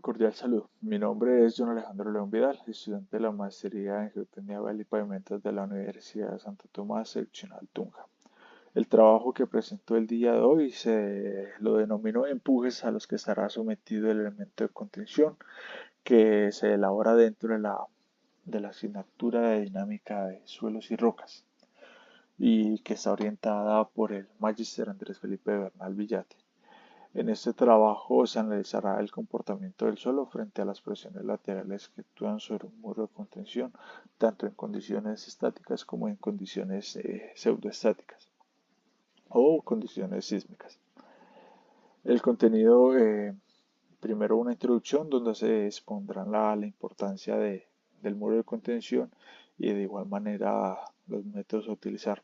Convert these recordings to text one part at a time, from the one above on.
Cordial saludo. Mi nombre es John Alejandro León Vidal, estudiante de la Maestría en Geotecnia Vial y Pavimentos de la Universidad de Santo Tomás, seccional Tunja. El trabajo que presento el día de hoy se lo denomino empujes a los que estará sometido el elemento de contención que se elabora dentro de la asignatura de dinámica de suelos y rocas y que está orientada por el Magíster Andrés Felipe Bernal Villate. En este trabajo se analizará el comportamiento del suelo frente a las presiones laterales que actúan sobre un muro de contención, tanto en condiciones estáticas como en condiciones pseudoestáticas o condiciones sísmicas. El contenido, primero una introducción donde se expondrán la importancia del muro de contención y de igual manera los métodos a utilizar.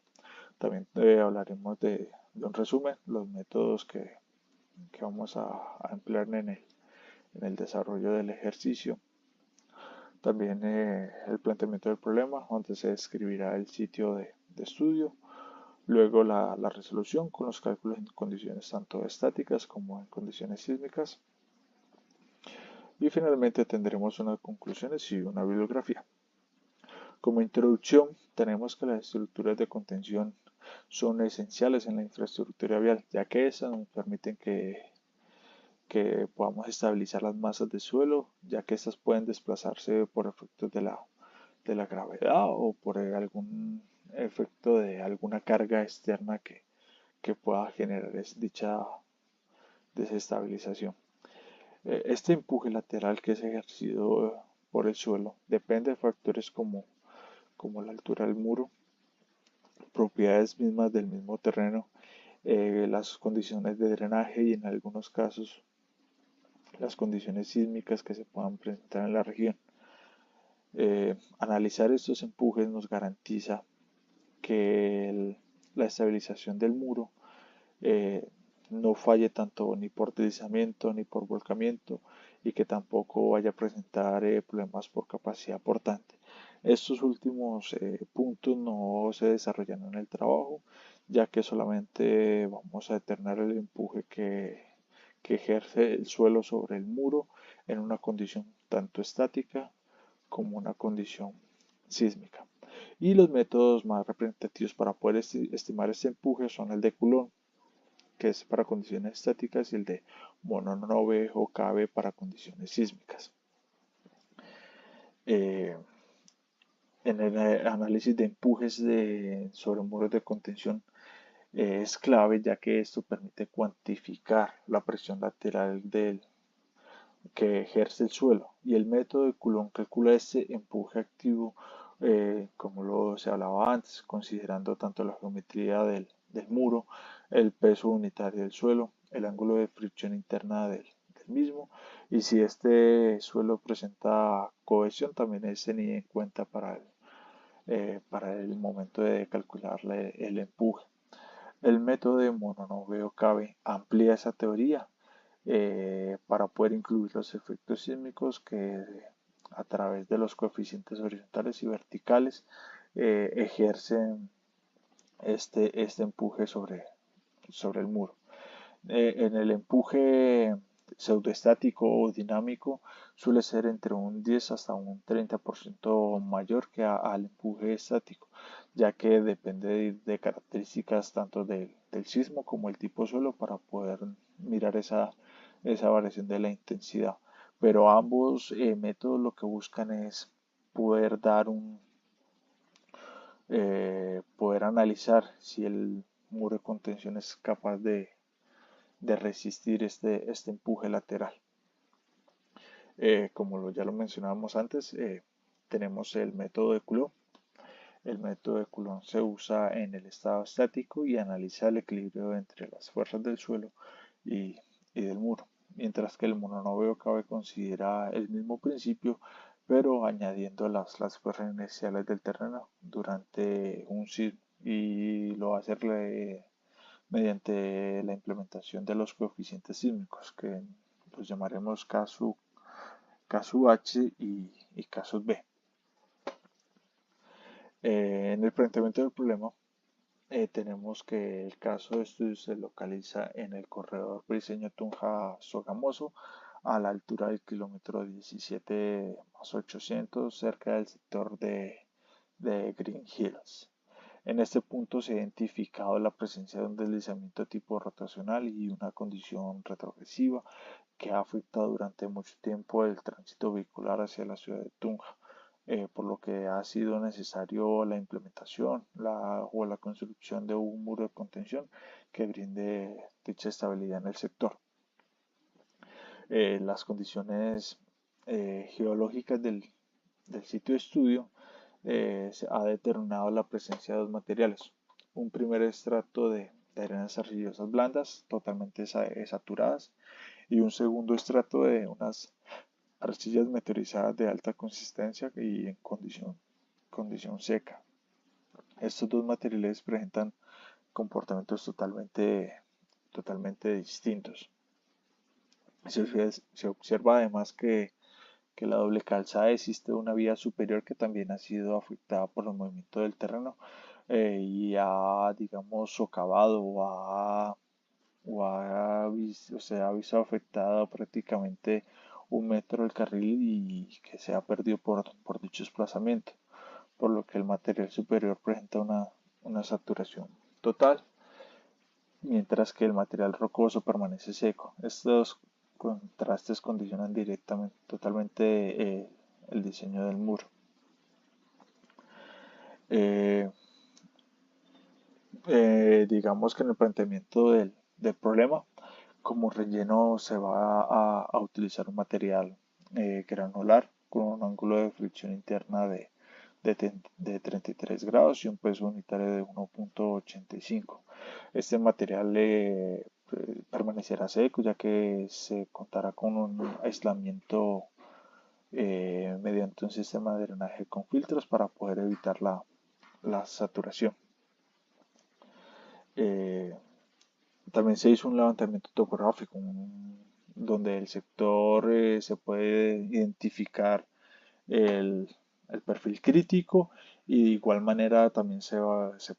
También hablaremos de un resumen, los métodos que vamos a emplear en el desarrollo del ejercicio. También el planteamiento del problema, donde se describirá el sitio de estudio. Luego la resolución con los cálculos en condiciones tanto estáticas como en condiciones sísmicas. Y finalmente tendremos unas conclusiones y una bibliografía. Como introducción, tenemos que las estructuras de contención son esenciales en la infraestructura vial, ya que esas nos permiten que podamos estabilizar las masas de suelo, ya que estas pueden desplazarse por efectos de la gravedad o por algún efecto de alguna carga externa que pueda generar dicha desestabilización. Este empuje lateral que es ejercido por el suelo depende de factores como la altura del muro, propiedades mismas del mismo terreno, las condiciones de drenaje y en algunos casos las condiciones sísmicas que se puedan presentar en la región. Analizar estos empujes nos garantiza que la estabilización del muro no falle tanto ni por deslizamiento ni por volcamiento y que tampoco vaya a presentar problemas por capacidad portante. Estos últimos puntos no se desarrollan en el trabajo, ya que solamente vamos a determinar el empuje que ejerce el suelo sobre el muro en una condición tanto estática como una condición sísmica. Y los métodos más representativos para poder estimar este empuje son el de Coulomb, que es para condiciones estáticas, y el de Mononove o Cabe para condiciones sísmicas. Eh, en el análisis de empujes sobre muros de contención es clave, ya que esto permite cuantificar la presión lateral que ejerce el suelo, y el método de Coulomb calcula este empuje activo como se hablaba antes, considerando tanto la geometría del muro, el peso unitario del suelo, el ángulo de fricción interna del mismo, y si este suelo presenta cohesión también es tenido en cuenta para el momento de calcularle el empuje. El método de Mononove o Cabe amplía esa teoría para poder incluir los efectos sísmicos que a través de los coeficientes horizontales y verticales ejercen este empuje sobre el muro. En el empuje pseudoestático o dinámico suele ser entre un 10 hasta un 30% mayor que al empuje estático, ya que depende de características tanto del sismo como el tipo de suelo para poder mirar esa variación de la intensidad. Pero ambos métodos lo que buscan es poder dar poder analizar si el muro de contención es capaz de resistir este empuje lateral. Como ya lo mencionábamos antes, tenemos el método de Coulomb. El método de Coulomb se usa en el estado estático y analiza el equilibrio entre las fuerzas del suelo y del muro, mientras que el mononovio cabe considera el mismo principio, pero añadiendo las fuerzas iniciales del terreno durante un sismo, y lo va a hacer mediante la implementación de los coeficientes sísmicos, que los llamaremos caso H y casos B. En el planteamiento del problema, tenemos que el caso de estudio se localiza en el corredor Briceño Tunja Sogamoso, a la altura del kilómetro 17 más 800 cerca del sector de Green Hills. En este punto se ha identificado la presencia de un deslizamiento tipo rotacional y una condición retrogresiva que ha afectado durante mucho tiempo el tránsito vehicular hacia la ciudad de Tunja, por lo que ha sido necesario la implementación o la construcción de un muro de contención que brinde dicha estabilidad en el sector. Las condiciones geológicas del sitio de estudio se ha determinado la presencia de dos materiales. Un primer estrato de arenas arcillosas blandas, totalmente saturadas, y un segundo estrato de unas arcillas meteorizadas de alta consistencia y en condición seca. Estos dos materiales presentan comportamientos totalmente distintos. Se observa además que la doble calzada existe una vía superior que también ha sido afectada por el movimiento del terreno y ha, digamos, socavado o se ha visto afectado prácticamente 1 metro del carril y que se ha perdido por dicho desplazamiento, por lo que el material superior presenta una saturación total, mientras que el material rocoso permanece seco. Estos contrastes condicionan totalmente el diseño del muro. Eh, digamos que en el planteamiento del problema, como relleno se va a utilizar un material granular con un ángulo de fricción interna de 33 grados y un peso unitario de 1,85. Este material permanecerá seco ya que se contará con un aislamiento mediante un sistema de drenaje con filtros para poder evitar la saturación. Eh, También se hizo un levantamiento topográfico donde el sector se puede identificar el, el perfil crítico y de igual manera también se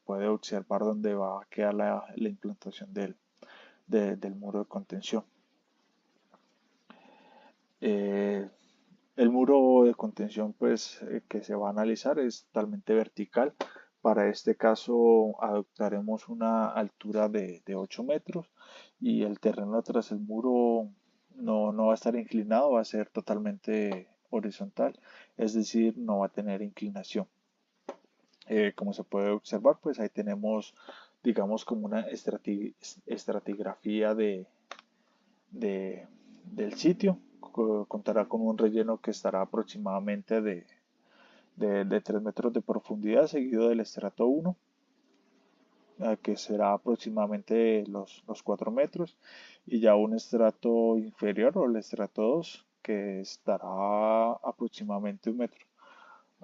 puede observar dónde va a quedar la implantación del muro de contención. Eh, el muro de contención pues, que se va a analizar es totalmente vertical. Para este caso adoptaremos una altura de 8 metros y el terreno tras el muro no va a estar inclinado, va a ser totalmente horizontal, es decir, no va a tener inclinación. Como se puede observar, pues ahí tenemos, digamos, como una estratigrafía de- del sitio. Contará con un relleno que estará aproximadamente de 3 metros de profundidad, seguido del estrato 1, que será aproximadamente los 4 metros, y ya un estrato inferior o el estrato 2, que estará aproximadamente 1 metro.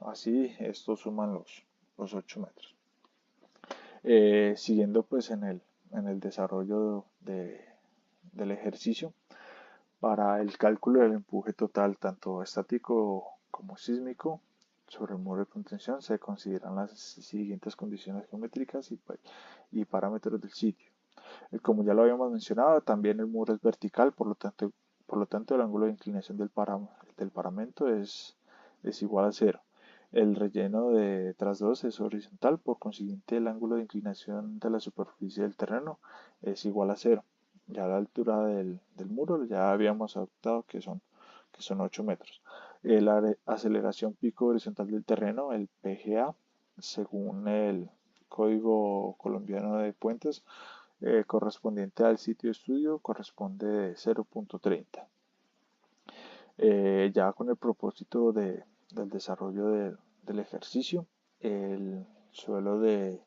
Así, estos suman los 8 metros. Siguiendo pues en el desarrollo del ejercicio, para el cálculo del empuje total, tanto estático como sísmico, sobre el muro de contención se consideran las siguientes condiciones geométricas y parámetros del sitio. Como ya lo habíamos mencionado, también el muro es vertical, por lo tanto el ángulo de inclinación del paramento es igual a cero. El relleno de tras 2 es horizontal, por consiguiente el ángulo de inclinación de la superficie del terreno es igual a cero. Ya la altura del muro ya habíamos adoptado que son 8 metros. La aceleración pico horizontal del terreno, el PGA, según el Código Colombiano de Puentes, correspondiente al sitio de estudio, corresponde de 0,30. Ya con el propósito del desarrollo del ejercicio, el suelo de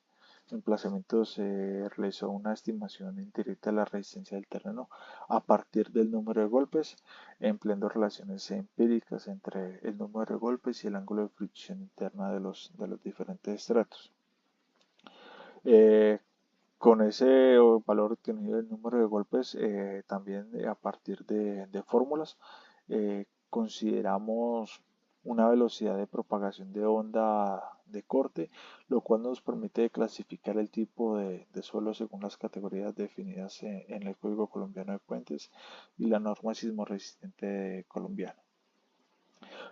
emplazamiento se realizó una estimación indirecta de la resistencia del terreno a partir del número de golpes, empleando relaciones empíricas entre el número de golpes y el ángulo de fricción interna de los diferentes estratos. Eh, con ese valor obtenido del número de golpes, también a partir de fórmulas, consideramos una velocidad de propagación de onda de corte, lo cual nos permite clasificar el tipo de suelo según las categorías definidas en el Código Colombiano de Puentes y la norma sismo resistente colombiana.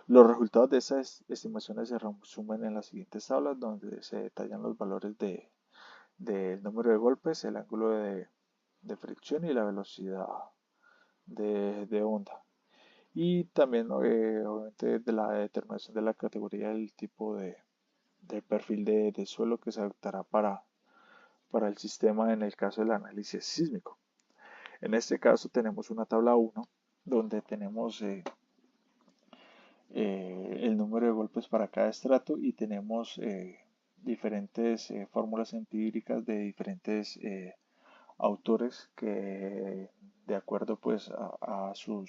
Los resultados de estas estimaciones se resumen en las siguientes tablas donde se detallan los valores del número de golpes, el ángulo de fricción y la velocidad de onda. Y también obviamente de la determinación de la categoría del tipo de perfil de suelo que se adoptará para el sistema en el caso del análisis sísmico. En este caso tenemos una tabla 1 donde tenemos el número de golpes para cada estrato y tenemos diferentes fórmulas empíricas de diferentes autores que de acuerdo pues a su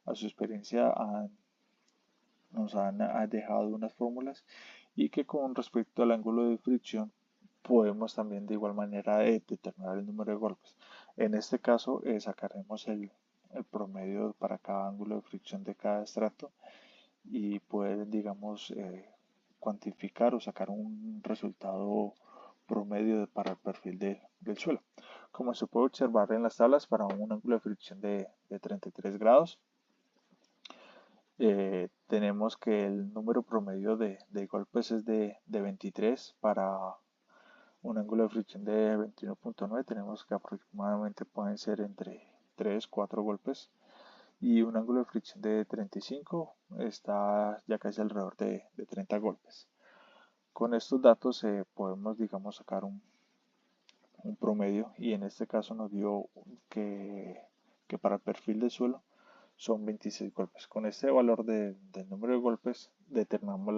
experiencia nos han dejado unas fórmulas y que con respecto al ángulo de fricción podemos también de igual manera determinar el número de golpes. En este caso sacaremos el promedio para cada ángulo de fricción de cada estrato y poder, digamos, cuantificar o sacar un resultado promedio para el perfil del suelo. Como se puede observar en las tablas, para un ángulo de fricción de 33 grados, tenemos que el número promedio de golpes es de 23. Para un ángulo de fricción de 21.9 tenemos que aproximadamente pueden ser entre 3 4 golpes y un ángulo de fricción de 35 está ya casi alrededor de 30 golpes. Con estos datos podemos, digamos, sacar un promedio y en este caso nos dio que para el perfil de suelo son 26 golpes. Con este valor del número de golpes determinamos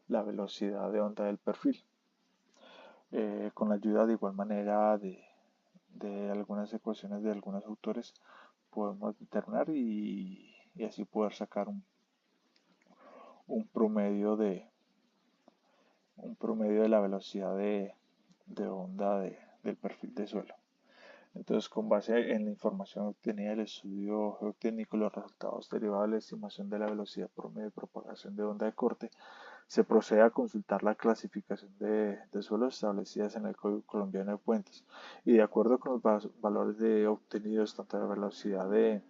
la velocidad de onda del perfil. Con la ayuda de igual manera de algunas ecuaciones de algunos autores podemos determinar y así poder sacar un promedio de la velocidad de onda del perfil de suelo. Entonces, con base en la información obtenida del estudio geotécnico y los resultados derivados de la estimación de la velocidad promedio de propagación de onda de corte, se procede a consultar la clasificación de suelos establecidas en el Código Colombiano de Puentes y de acuerdo con los valores obtenidos tanto de la velocidad de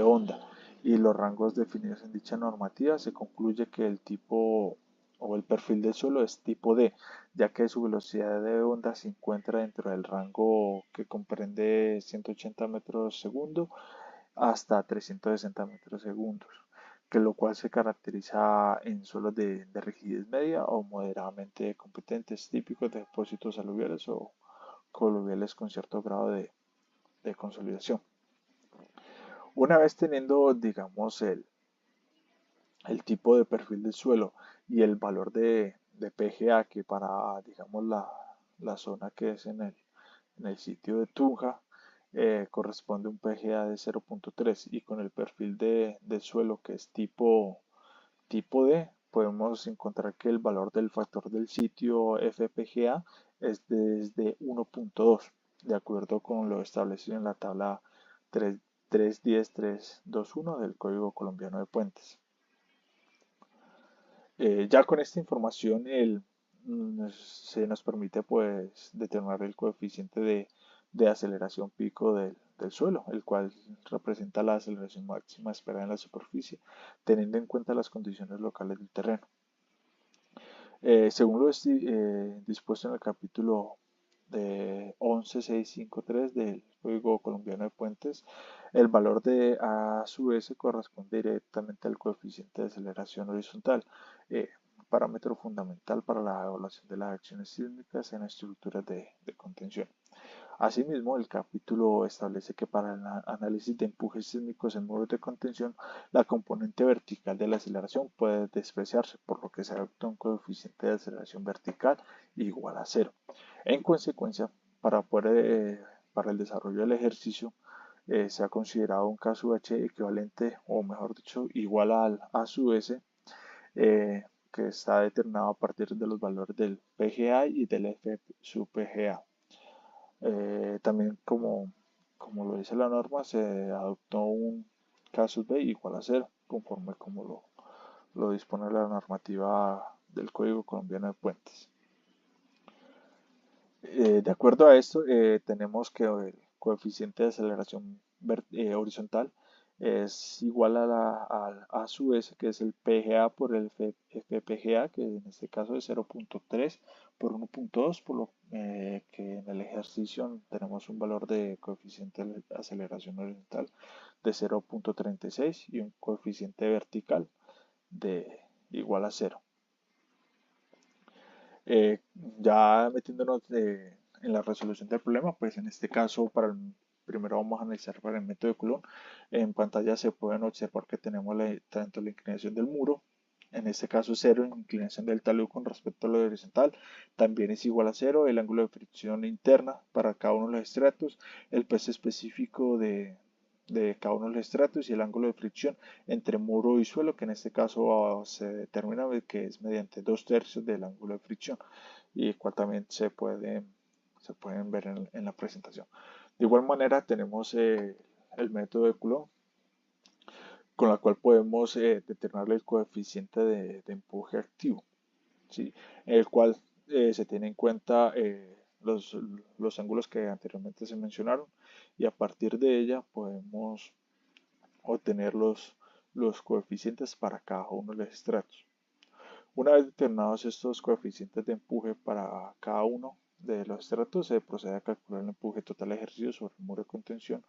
onda y los rangos definidos en dicha normativa, se concluye que el tipo o el perfil del suelo es tipo D, ya que su velocidad de onda se encuentra dentro del rango que comprende 180 metros segundo hasta 360 metros segundos, que lo cual se caracteriza en suelos de rigidez media o moderadamente competentes, típicos de depósitos aluviales o coluviales con cierto grado de consolidación. Una vez teniendo, digamos, el tipo de perfil del suelo y el valor de PGA que para, digamos, la zona que es en el sitio de Tunja, corresponde un PGA de 0.3 y con el perfil de suelo que es tipo D, podemos encontrar que el valor del factor del sitio FPGA es desde 1.2, de acuerdo con lo establecido en la tabla 310.321 del Código Colombiano de Puentes. Ya con esta información se nos permite pues determinar el coeficiente de aceleración pico del suelo, el cual representa la aceleración máxima esperada en la superficie, teniendo en cuenta las condiciones locales del terreno. Según lo dispuesto en el capítulo de 11653 del Código Colombiano de Puentes, el valor de A sub S corresponde directamente al coeficiente de aceleración horizontal, parámetro fundamental para la evaluación de las acciones sísmicas en estructuras de contención. Asimismo, el capítulo establece que para el análisis de empujes sísmicos en muros de contención, la componente vertical de la aceleración puede despreciarse, por lo que se adopta un coeficiente de aceleración vertical igual a 0. En consecuencia, para el desarrollo del ejercicio, se ha considerado un K sub H equivalente, o mejor dicho, igual al A sub S, que está determinado a partir de los valores del PGA y del F sub PGA. También como lo dice la norma, se adoptó un casus B igual a 0, conforme como lo dispone la normativa del Código Colombiano de Puentes. De acuerdo a esto, tenemos que el coeficiente de aceleración horizontal es igual a su S, que es el PGA por el FPGA, que en este caso es 0.3 por 1.2, por lo que en el ejercicio tenemos un valor de coeficiente de aceleración horizontal de 0.36 y un coeficiente vertical de igual a 0. Eh, ya metiéndonos en la resolución del problema, pues en este caso primero vamos a analizar para el método de Coulomb. En pantalla se pueden observar que tenemos tanto la inclinación del muro, en este caso 0, inclinación del talud con respecto a lo horizontal, también es igual a 0, el ángulo de fricción interna para cada uno de los estratos, el peso específico de cada uno de los estratos y el ángulo de fricción entre muro y suelo, que en este caso se determina que es mediante 2/3 del ángulo de fricción y el cual también se pueden ver en la presentación. De igual manera tenemos el método de Coulomb, con la cual podemos determinar el coeficiente de empuje activo, ¿sí? El cual se tiene en cuenta los ángulos que anteriormente se mencionaron y a partir de ella podemos obtener los coeficientes para cada uno de los estratos. Una vez determinados estos coeficientes de empuje para cada uno de los estratos, se procede a calcular el empuje total ejercido sobre el muro de contención,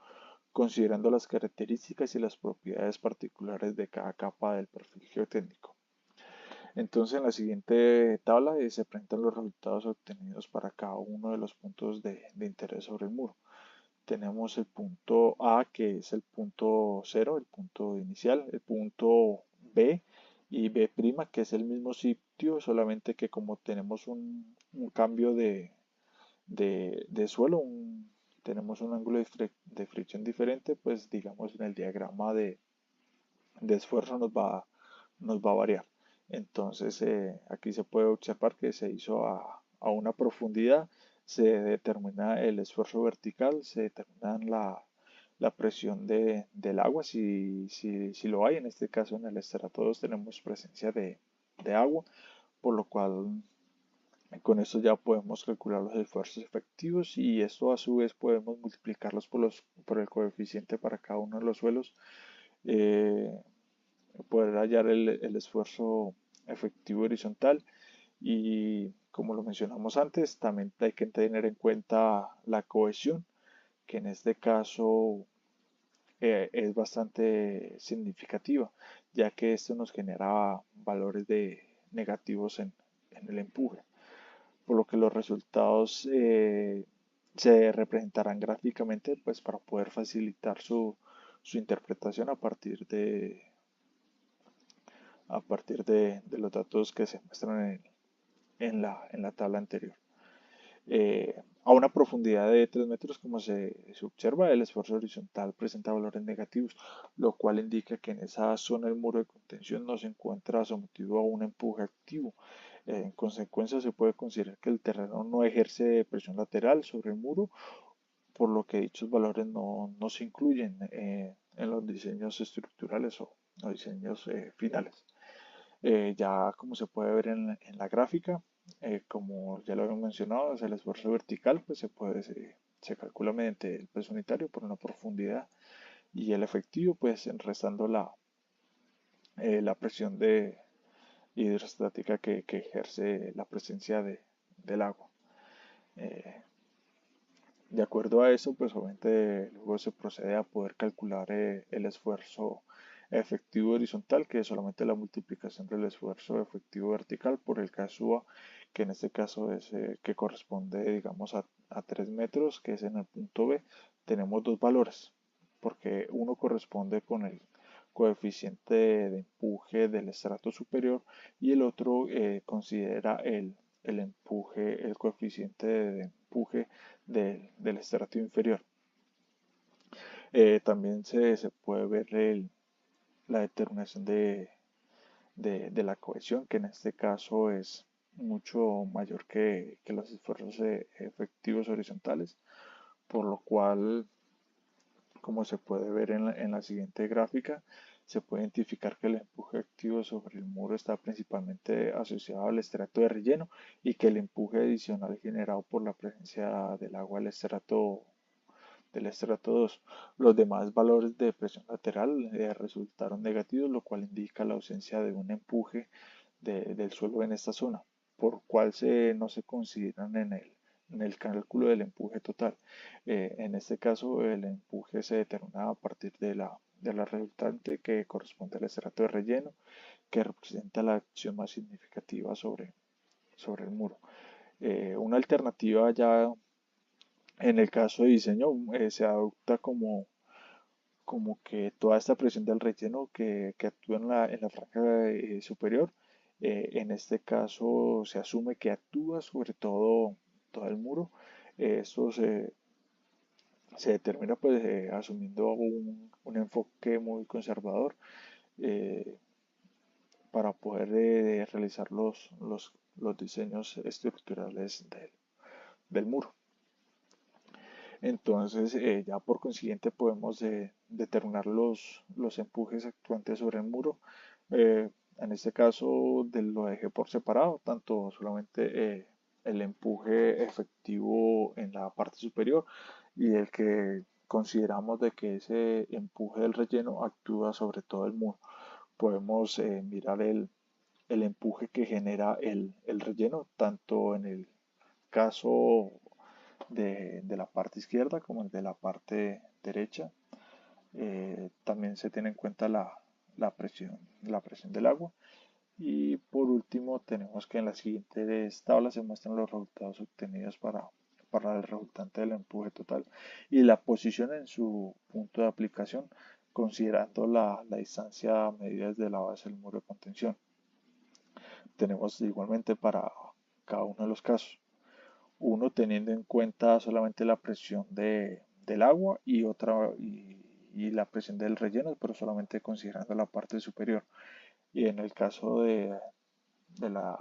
considerando las características y las propiedades particulares de cada capa del perfil geotécnico. Entonces, en la siguiente tabla se presentan los resultados obtenidos para cada uno de los puntos de interés sobre el muro. Tenemos el punto A, que es el punto 0, el punto inicial, el punto B y B', que es el mismo sitio, solamente que como tenemos un cambio de suelo, tenemos un ángulo de fricción diferente, pues digamos en el diagrama de esfuerzo nos va a variar. Entonces aquí se puede observar que se hizo a una profundidad, se determina el esfuerzo vertical, se determina la presión del agua, si lo hay. En este caso en el estrato 2 tenemos presencia de agua, por lo cual con esto ya podemos calcular los esfuerzos efectivos y esto a su vez podemos multiplicarlos por el coeficiente para cada uno de los suelos, eh, poder hallar el esfuerzo efectivo horizontal y como lo mencionamos antes, también hay que tener en cuenta la cohesión, que en este caso es bastante significativa, ya que esto nos genera valores negativos en el empuje, por lo que los resultados se representarán gráficamente pues, para poder facilitar su interpretación a partir de los datos que se muestran en la tabla anterior. A una profundidad de 3 metros, como se observa, el esfuerzo horizontal presenta valores negativos, lo cual indica que en esa zona el muro de contención no se encuentra sometido a un empuje activo. En consecuencia, se puede considerar que el terreno no ejerce presión lateral sobre el muro, por lo que dichos valores no se incluyen en los diseños estructurales o diseños finales. Ya como se puede ver en la gráfica, como ya lo habíamos mencionado, es el esfuerzo vertical, pues se calcula mediante el peso unitario por una profundidad y el efectivo, pues restando la presión hidrostática que ejerce la presencia del agua. De acuerdo a eso, pues obviamente luego se procede a poder calcular el esfuerzo efectivo horizontal, que es solamente la multiplicación del esfuerzo efectivo vertical por el caso A, que en este caso es que corresponde, digamos, a 3 metros, que es en el punto B. Tenemos dos valores, porque uno corresponde con el coeficiente de empuje del estrato superior y el otro considera el empuje, el coeficiente de empuje del estrato inferior. También se puede ver la determinación de la cohesión, que en este caso es mucho mayor que los esfuerzos efectivos horizontales, por lo cual, como se puede ver en la siguiente gráfica, se puede identificar que el empuje activo sobre el muro está principalmente asociado al estrato de relleno y que el empuje adicional generado por la presencia del agua al estrato del estrato 2. Los demás valores de presión lateral resultaron negativos, lo cual indica la ausencia de un empuje del suelo en esta zona, por cual no se consideran en el cálculo del empuje total. En este caso, el empuje se determina a partir de la resultante que corresponde al estrato de relleno, que representa la acción más significativa sobre el muro. Una alternativa ya en el caso de diseño se adopta como que toda esta presión del relleno que actúa en la franja superior, en este caso se asume que actúa sobre todo el muro. Esto se determina pues asumiendo un enfoque muy conservador eh, para poder realizar los diseños estructurales del muro. Entonces, ya por consiguiente podemos determinar los empujes actuantes sobre el muro. En este caso lo dejé por separado, tanto solamente el empuje efectivo en la parte superior y el que consideramos de que ese empuje del relleno actúa sobre todo el muro. Podemos mirar el empuje que genera el relleno, tanto en el caso de la parte izquierda como el de la parte derecha. También se tiene en cuenta la presión del agua. Y por último, tenemos que en las siguientes tablas se muestran los resultados obtenidos para el resultante del empuje total y la posición en su punto de aplicación, considerando la distancia medida desde la base del muro de contención. Tenemos igualmente para cada uno de los casos. Uno teniendo en cuenta solamente la presión del agua y la presión del relleno, pero solamente considerando la parte superior. Y en el caso de la,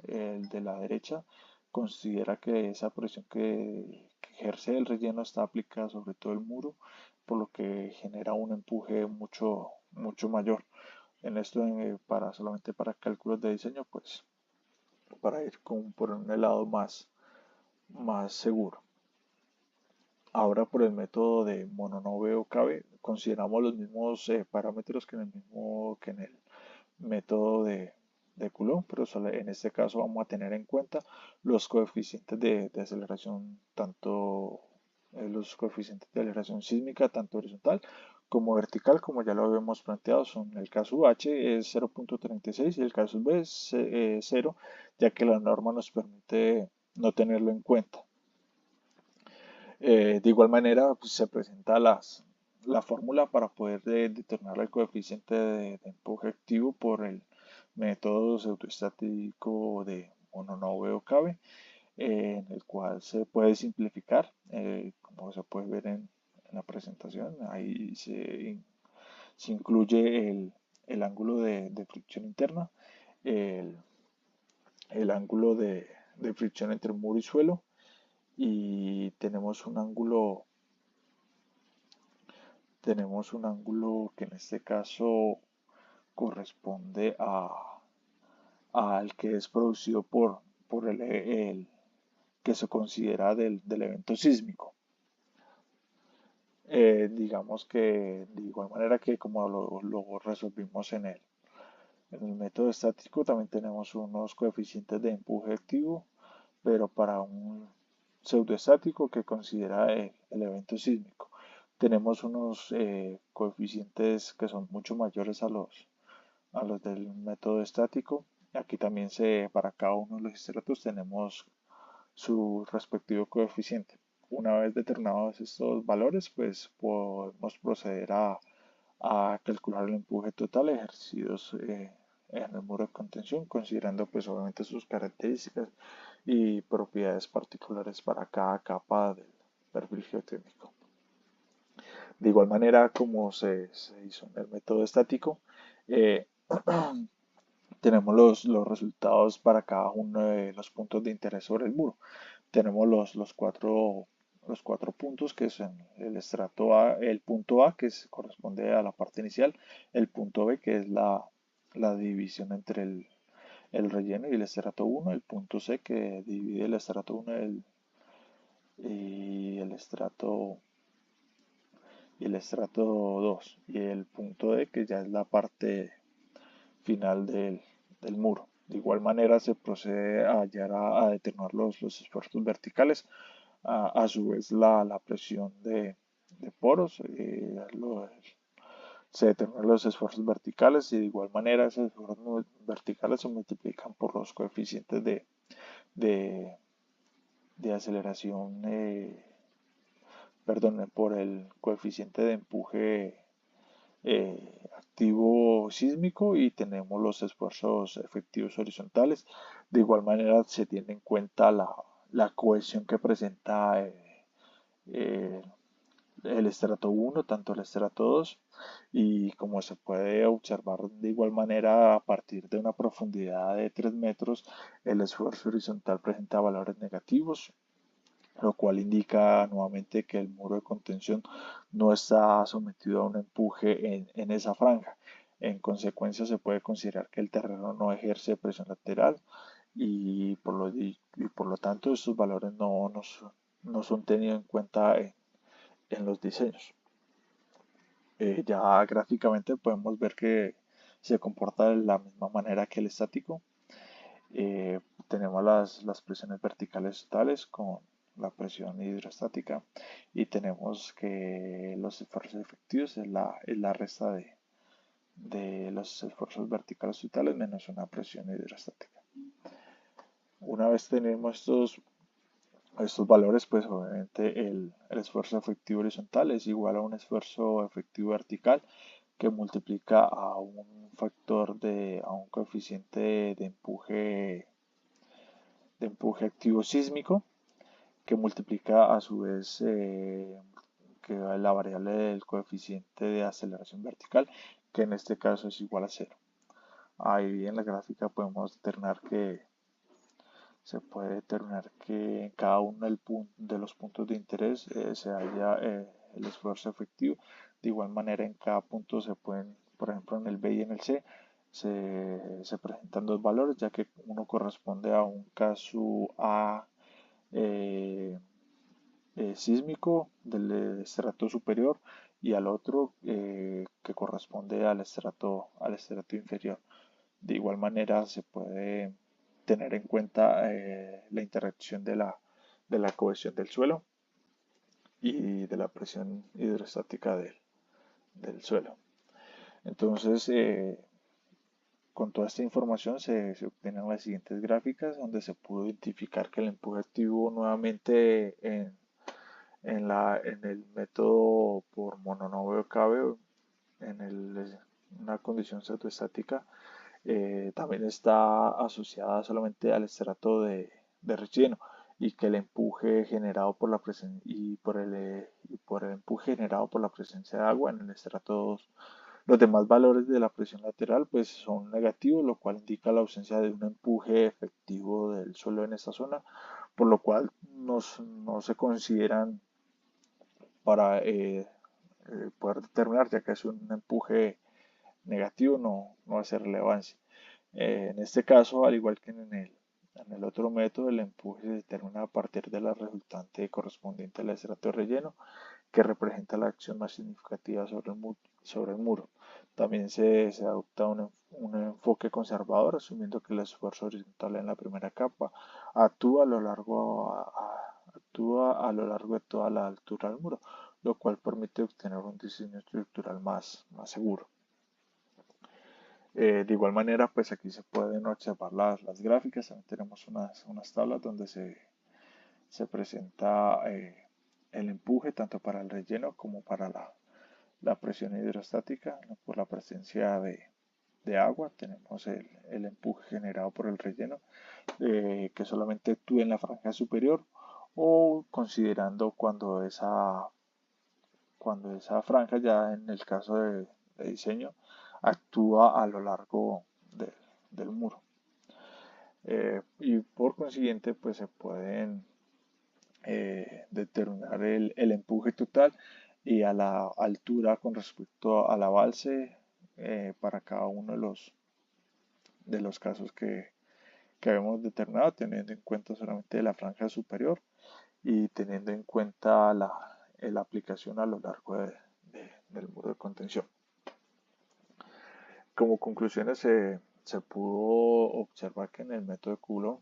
de la derecha, considera que esa presión que ejerce el relleno está aplicada sobre todo el muro, por lo que genera un empuje mucho mayor. En esto, solamente para cálculos de diseño, pues para ir por un lado más seguro. Ahora por el método de mononoveo cabe, consideramos los mismos parámetros que en el método de Coulomb, pero en este caso vamos a tener en cuenta los coeficientes de aceleración, tanto los coeficientes de aceleración sísmica, tanto horizontal como vertical, como ya lo habíamos planteado, son el caso H es 0.36 y el caso B es 0, ya que la norma nos permite no tenerlo en cuenta. De igual manera, pues, se presenta la fórmula para poder determinar el coeficiente de empuje activo por el método pseudoestático de mononoveo cabe, en el cual se puede simplificar, como se puede ver en la presentación. Ahí se incluye el ángulo de fricción interna, el, el ángulo de fricción entre muro y suelo, y tenemos un ángulo que en este caso corresponde al que es producido por el que se considera del evento sísmico. Digamos que de igual manera que como lo resolvimos en el método estático, también tenemos unos coeficientes de empuje activo, pero para un pseudoestático que considera el evento sísmico. Tenemos unos coeficientes que son mucho mayores a los del método estático. Aquí también para cada uno de los estratos tenemos su respectivo coeficiente. Una vez determinados estos valores, pues podemos proceder a calcular el empuje total ejercidos en el muro de contención, considerando pues obviamente sus características y propiedades particulares para cada capa del perfil geotécnico. De igual manera como se hizo en el método estático, eh, tenemos los resultados para cada uno de los puntos de interés sobre el muro. Tenemos los cuatro puntos que son el estrato A, el punto A que corresponde a la parte inicial, el punto B que es la división entre el relleno y el estrato 1, el punto C que divide el estrato 1 y el estrato y el estrato 2 y el punto D, que ya es la parte final del muro. De igual manera se procede a hallar a determinar los esfuerzos verticales, a su vez la presión de poros, se determinan los esfuerzos verticales y de igual manera esos esfuerzos verticales se multiplican por los coeficientes de, de aceleración, perdón, por el coeficiente de empuje activo sísmico y tenemos los esfuerzos efectivos horizontales. De igual manera se tiene en cuenta la cohesión que presenta eh, el estrato 1, tanto el estrato 2, y como se puede observar de igual manera a partir de una profundidad de 3 metros, el esfuerzo horizontal presenta valores negativos, lo cual indica nuevamente que el muro de contención no está sometido a un empuje en esa franja. En consecuencia, se puede considerar que el terreno no ejerce presión lateral por lo tanto estos valores no son tenidos en cuenta en los diseños. Ya gráficamente podemos ver que se comporta de la misma manera que el estático. Tenemos las presiones verticales totales con la presión hidrostática y tenemos que los esfuerzos efectivos es la resta de los esfuerzos verticales totales menos una presión hidrostática. Una vez tenemos estos valores, pues obviamente el esfuerzo efectivo horizontal es igual a un esfuerzo efectivo vertical que multiplica a un a un coeficiente de empuje activo sísmico que multiplica a su vez que la variable del coeficiente de aceleración vertical, que en este caso es igual a cero. Ahí en la gráfica podemos determinar que se puede determinar que en cada uno de los puntos de interés se halla el esfuerzo efectivo. De igual manera en cada punto se pueden, por ejemplo en el B y en el C, se presentan dos valores, ya que uno corresponde a un caso A eh, sísmico del estrato superior y al otro que corresponde al estrato inferior. De igual manera se puede tener en cuenta la interacción de la cohesión del suelo y de la presión hidrostática del suelo. Entonces, con toda esta información se obtienen las siguientes gráficas donde se pudo identificar que el empuje activo nuevamente en el método por mononovio cabe una condición pseudoestática también está asociada solamente al estrato de relleno y que el empuje generado por la presencia y por el empuje generado por la presencia de agua en el estrato 2. Los demás valores de la presión lateral pues son negativos, lo cual indica la ausencia de un empuje efectivo del suelo en esta zona, por lo cual no se consideran para poder determinar, ya que es un empuje negativo, no hace relevancia. En este caso, al igual que en el otro método, el empuje se determina a partir de la resultante correspondiente al estrato de relleno, que representa la acción más significativa sobre el muro. También se adopta un enfoque conservador, asumiendo que el esfuerzo horizontal en la primera capa actúa a lo largo de toda la altura del muro, lo cual permite obtener un diseño estructural más seguro. De igual manera, pues aquí se pueden observar las gráficas. También tenemos unas tablas donde se presenta el empuje tanto para el relleno como para la presión hidrostática. Por la presencia de agua tenemos el empuje generado por el relleno que solamente actúa en la franja superior o considerando cuando esa franja ya en el caso de diseño actúa a lo largo del muro. Y por consiguiente pues se pueden determinar el empuje total y a la altura con respecto a la balse para cada uno de los casos que habíamos determinado, teniendo en cuenta solamente la franja superior y teniendo en cuenta la aplicación a lo largo del muro de contención. Como conclusiones, se pudo observar que en el método de Coulomb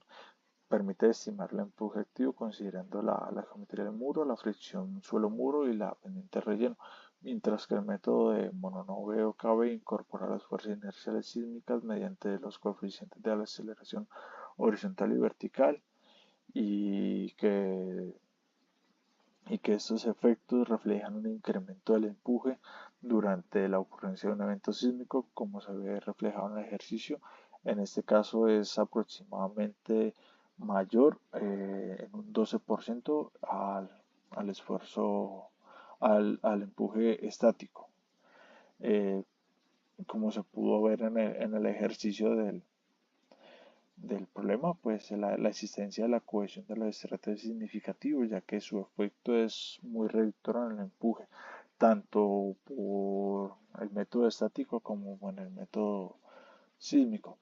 permite estimar el empuje activo considerando la geometría del muro, la fricción suelo-muro y la pendiente relleno, mientras que el método de Mononove o KB incorpora las fuerzas inerciales sísmicas mediante los coeficientes de la aceleración horizontal y vertical y que estos efectos reflejan un incremento del empuje durante la ocurrencia de un evento sísmico, como se ve reflejado en el ejercicio. En este caso es aproximadamente mayor en un 12% al esfuerzo, al empuje estático. Eh, Como se pudo ver en el ejercicio del problema, pues la existencia de la cohesión de los estratos es significativo, ya que su efecto es muy reductor en el empuje, tanto por el método estático como en el método sísmico.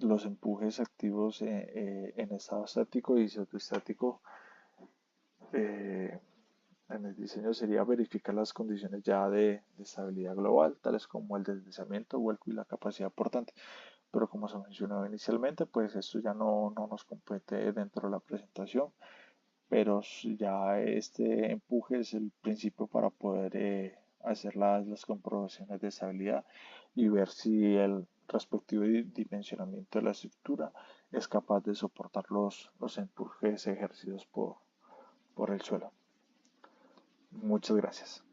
Los empujes activos en estado estático y pseudoestático eh, en el diseño sería verificar las condiciones ya de estabilidad global, tales como el deslizamiento, vuelco y la capacidad portante. Pero como se mencionó inicialmente, pues esto ya no nos compete dentro de la presentación, pero ya este empuje es el principio para poder hacer las comprobaciones de estabilidad y ver si el respectivo dimensionamiento de la estructura es capaz de soportar los empujes ejercidos por el suelo. Muchas gracias.